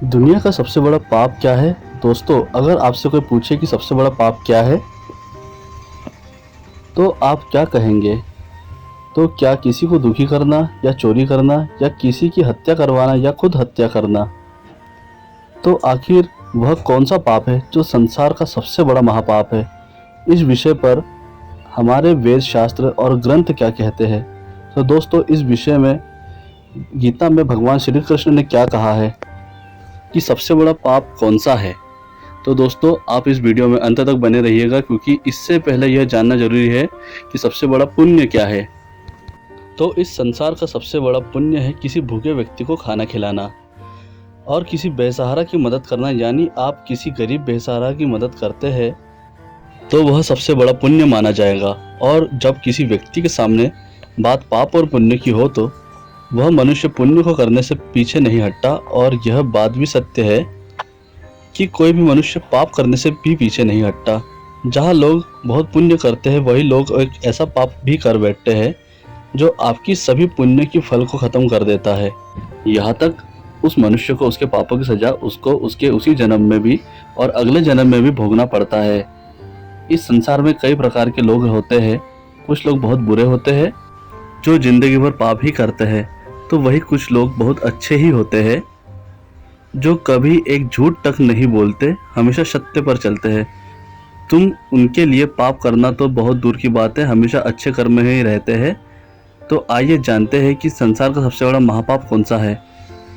दुनिया का सबसे बड़ा पाप क्या है? दोस्तों, अगर आपसे कोई पूछे कि सबसे बड़ा पाप क्या है, तो आप क्या कहेंगे? तो क्या किसी को दुखी करना, या चोरी करना, या किसी की हत्या करवाना, या खुद हत्या करना? तो आखिर वह कौन सा पाप है जो संसार का सबसे बड़ा महापाप है? इस विषय पर हमारे वेद शास्त्र और ग्रंथ क्या कहते हैं? तो दोस्तों, इस विषय में गीता में भगवान श्री कृष्ण ने क्या कहा है कि सबसे बड़ा पाप कौन सा है? तो दोस्तों, आप इस वीडियो में अंत तक बने रहिएगा, क्योंकि इससे पहले यह जानना जरूरी है कि सबसे बड़ा पुण्य क्या है। तो इस संसार का सबसे बड़ा पुण्य है किसी भूखे व्यक्ति को खाना खिलाना और किसी बेसहारा की मदद करना। यानी आप किसी गरीब बेसहारा की मदद करते हैं तो वह सबसे बड़ा पुण्य माना जाएगा। और जब किसी व्यक्ति के सामने बात पाप और पुण्य की हो तो वह मनुष्य पुण्य को करने से पीछे नहीं हटता। और यह बात भी सत्य है कि कोई भी मनुष्य पाप करने से भी पीछे नहीं हटता। जहाँ लोग बहुत पुण्य करते हैं, वही लोग एक ऐसा पाप भी कर बैठते हैं जो आपकी सभी पुण्य की फल को खत्म कर देता है। यहाँ तक उस मनुष्य को उसके पापों की सजा उसको उसके उसी जन्म में भी और अगले जन्म में भी भोगना पड़ता है। इस संसार में कई प्रकार के लोग होते हैं। कुछ लोग बहुत बुरे होते हैं जो जिंदगी भर पाप ही करते हैं, तो वही कुछ लोग बहुत अच्छे ही होते हैं जो कभी एक झूठ तक नहीं बोलते, हमेशा सत्य पर चलते हैं। तुम उनके लिए पाप करना तो बहुत दूर की बात है, हमेशा अच्छे कर्म में ही रहते हैं। तो आइए जानते हैं कि संसार का सबसे बड़ा महापाप कौन सा है।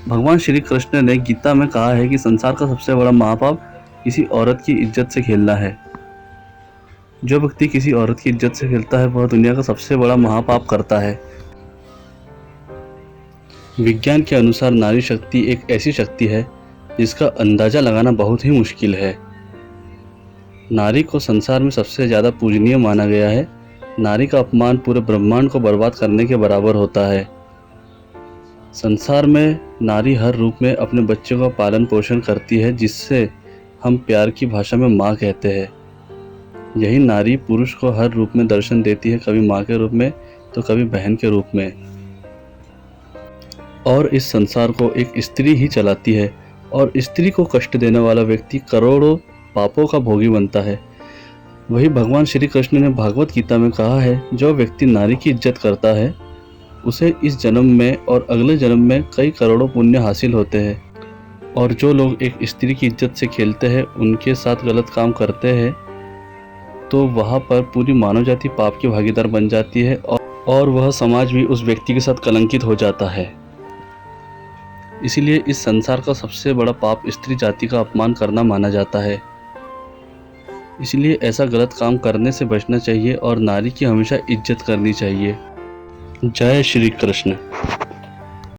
भगवान श्री कृष्ण ने गीता में कहा है कि संसार का सबसे बड़ा महापाप किसी औरत की इज्जत से खेलना है। जो व्यक्ति किसी औरत की इज्जत से खेलता है वह दुनिया का सबसे बड़ा महापाप करता है। विज्ञान के अनुसार नारी शक्ति एक ऐसी शक्ति है जिसका अंदाजा लगाना बहुत ही मुश्किल है। नारी को संसार में सबसे ज़्यादा पूजनीय माना गया है। नारी का अपमान पूरे ब्रह्मांड को बर्बाद करने के बराबर होता है। संसार में नारी हर रूप में अपने बच्चों का पालन पोषण करती है, जिससे हम प्यार की भाषा में माँ कहते हैं। यही नारी पुरुष को हर रूप में दर्शन देती है, कभी माँ के रूप में तो कभी बहन के रूप में। और इस संसार को एक स्त्री ही चलाती है, और स्त्री को कष्ट देने वाला व्यक्ति करोड़ों पापों का भोगी बनता है। वही भगवान श्री कृष्ण ने भागवत गीता में कहा है, जो व्यक्ति नारी की इज्जत करता है उसे इस जन्म में और अगले जन्म में कई करोड़ों पुण्य हासिल होते हैं। और जो लोग एक स्त्री की इज्जत से खेलते हैं, उनके साथ गलत काम करते हैं, तो वहाँ पर पूरी मानव जाति पाप की भागीदार बन जाती है और वह समाज भी उस व्यक्ति के साथ कलंकित हो जाता है। इसीलिए इस संसार का सबसे बड़ा पाप स्त्री जाति का अपमान करना माना जाता है। इसलिए ऐसा गलत काम करने से बचना चाहिए और नारी की हमेशा इज्जत करनी चाहिए। जय श्री कृष्ण।